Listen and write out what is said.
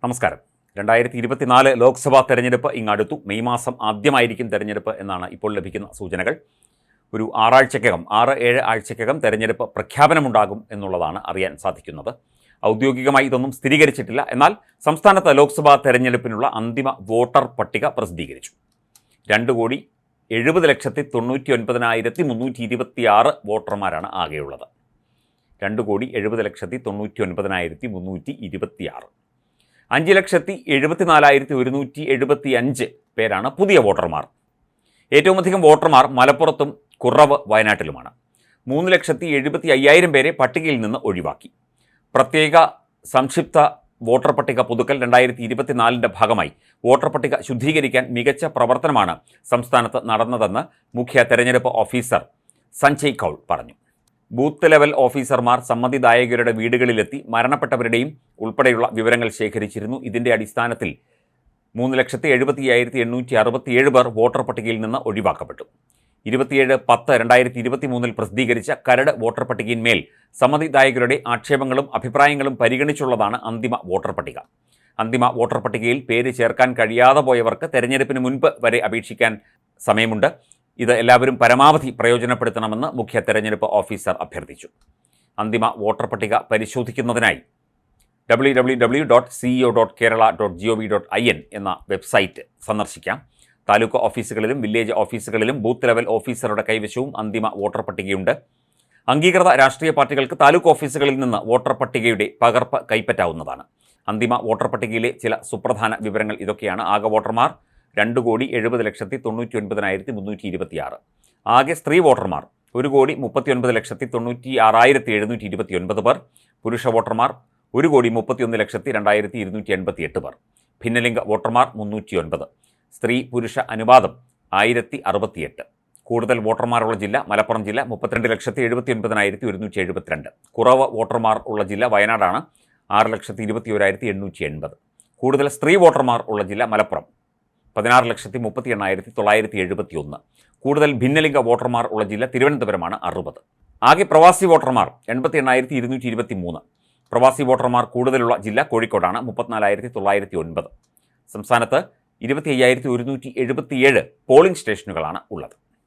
നമസ്കാരം. 2024 ലോക്സഭാ തെരഞ്ഞെടുപ്പ് ഇങ്ങടുത്തു. മെയ് മാസം ആദ്യമായിരിക്കും തെരഞ്ഞെടുപ്പ് എന്നാണ് ഇപ്പോൾ ലഭിക്കുന്ന സൂചനകൾ. ഒരു 6-7 ആഴ്ചയ്ക്കകം തെരഞ്ഞെടുപ്പ് പ്രഖ്യാപനമുണ്ടാകും എന്നുള്ളതാണ് അറിയാൻ സാധിക്കുന്നത്. ഔദ്യോഗികമായി ഇതൊന്നും സ്ഥിരീകരിച്ചിട്ടില്ല. എന്നാൽ സംസ്ഥാനത്ത് ലോക്സഭാ തെരഞ്ഞെടുപ്പിനുള്ള അന്തിമ വോട്ടർ പട്ടിക പ്രസിദ്ധീകരിച്ചു. 2,70,99,326 വോട്ടർമാരാണ് ആകെയുള്ളത്. 2,70,99,326. 5,74,175 പേരാണ് പുതിയ വോട്ടർമാർ. ഏറ്റവും അധികം വോട്ടർമാർ മലപ്പുറത്തും കുറവ് വയനാട്ടിലുമാണ്. 3,75,000 പേരെ പട്ടികയിൽ നിന്ന് ഒഴിവാക്കി. പ്രത്യേക സംക്ഷിപ്ത വോട്ടർ പട്ടിക പുതുക്കൽ 2024 ഭാഗമായി വോട്ടർ പട്ടിക ശുദ്ധീകരിക്കാൻ മികച്ച പ്രവർത്തനമാണ് സംസ്ഥാനത്ത് നടന്നതെന്ന് മുഖ്യ തെരഞ്ഞെടുപ്പ് ഓഫീസർ സഞ്ജയ് കൗൾ പറഞ്ഞു. ബൂത്ത് ലെവൽ ഓഫീസർമാർ സമ്മതിദായകരുടെ വീടുകളിലെത്തി മരണപ്പെട്ടവരുടെയും ഉൾപ്പെടെയുള്ള വിവരങ്ങൾ ശേഖരിച്ചിരുന്നു. ഇതിൻ്റെ അടിസ്ഥാനത്തിൽ 3,70,867 പേർ വോട്ടർ പട്ടികയിൽ നിന്ന് ഒഴിവാക്കപ്പെട്ടു. 27/10/2023 പ്രസിദ്ധീകരിച്ച കരട് വോട്ടർ പട്ടികയിന്മേൽ സമ്മതിദായകരുടെ ആക്ഷേപങ്ങളും അഭിപ്രായങ്ങളും പരിഗണിച്ചുള്ളതാണ് അന്തിമ വോട്ടർ പട്ടിക. അന്തിമ വോട്ടർ പട്ടികയിൽ പേര് ചേർക്കാൻ കഴിയാതെ പോയവർക്ക് തെരഞ്ഞെടുപ്പിന് മുൻപ് വരെ അപേക്ഷിക്കാൻ സമയമുണ്ട്. ഇത് എല്ലാവരും പരമാവധി പ്രയോജനപ്പെടുത്തണമെന്ന് മുഖ്യ തെരഞ്ഞെടുപ്പ് ഓഫീസർ അഭ്യർത്ഥിച്ചു. അന്തിമ വോട്ടർ പട്ടിക പരിശോധിക്കുന്നതിനായി www.ceo.kerala.gov.in എന്ന വെബ്സൈറ്റ് സന്ദർശിക്കാം. താലൂക്ക് ഓഫീസുകളിലും വില്ലേജ് ഓഫീസുകളിലും ബൂത്ത് ലെവൽ ഓഫീസറുടെ കൈവശവും അന്തിമ വോട്ടർ പട്ടികയുണ്ട്. അംഗീകൃത രാഷ്ട്രീയ പാർട്ടികൾക്ക് താലൂക്ക് ഓഫീസുകളിൽ നിന്ന് വോട്ടർ പട്ടികയുടെ പകർപ്പ് കൈപ്പറ്റാവുന്നതാണ്. അന്തിമ വോട്ടർ പട്ടികയിലെ ചില സുപ്രധാന വിവരങ്ങൾ ഇതൊക്കെയാണ്. ആകെ വോട്ടർമാർ 2,70,99,326. ആകെ സ്ത്രീ വോട്ടർമാർ 1,39,96,729 പേർ. പുരുഷ വോട്ടർമാർ 1,31,02,288 പേർ. ഭിന്നലിംഗ വോട്ടർമാർ 309. സ്ത്രീ പുരുഷ അനുപാതം 1068. കൂടുതൽ വോട്ടർമാരുള്ള ജില്ല മലപ്പുറം ജില്ല 32,79,172. കുറവ് വോട്ടർമാർ ഉള്ള ജില്ല വയനാടാണ് 6,21,880. കൂടുതൽ സ്ത്രീ വോട്ടർമാർ ഉള്ള ജില്ല മലപ്പുറം 16,38,971. കൂടുതൽ ഭിന്നലിംഗ വോട്ടർമാർ ഉള്ള ജില്ല തിരുവനന്തപുരമാണ് 60. ആകെ പ്രവാസി വോട്ടർമാർ 88,223. പ്രവാസി വോട്ടർമാർ കൂടുതലുള്ള ജില്ല കോഴിക്കോടാണ് 34,909. സംസ്ഥാനത്ത് 25,177 പോളിംഗ് സ്റ്റേഷനുകളാണ് ഉള്ളത്.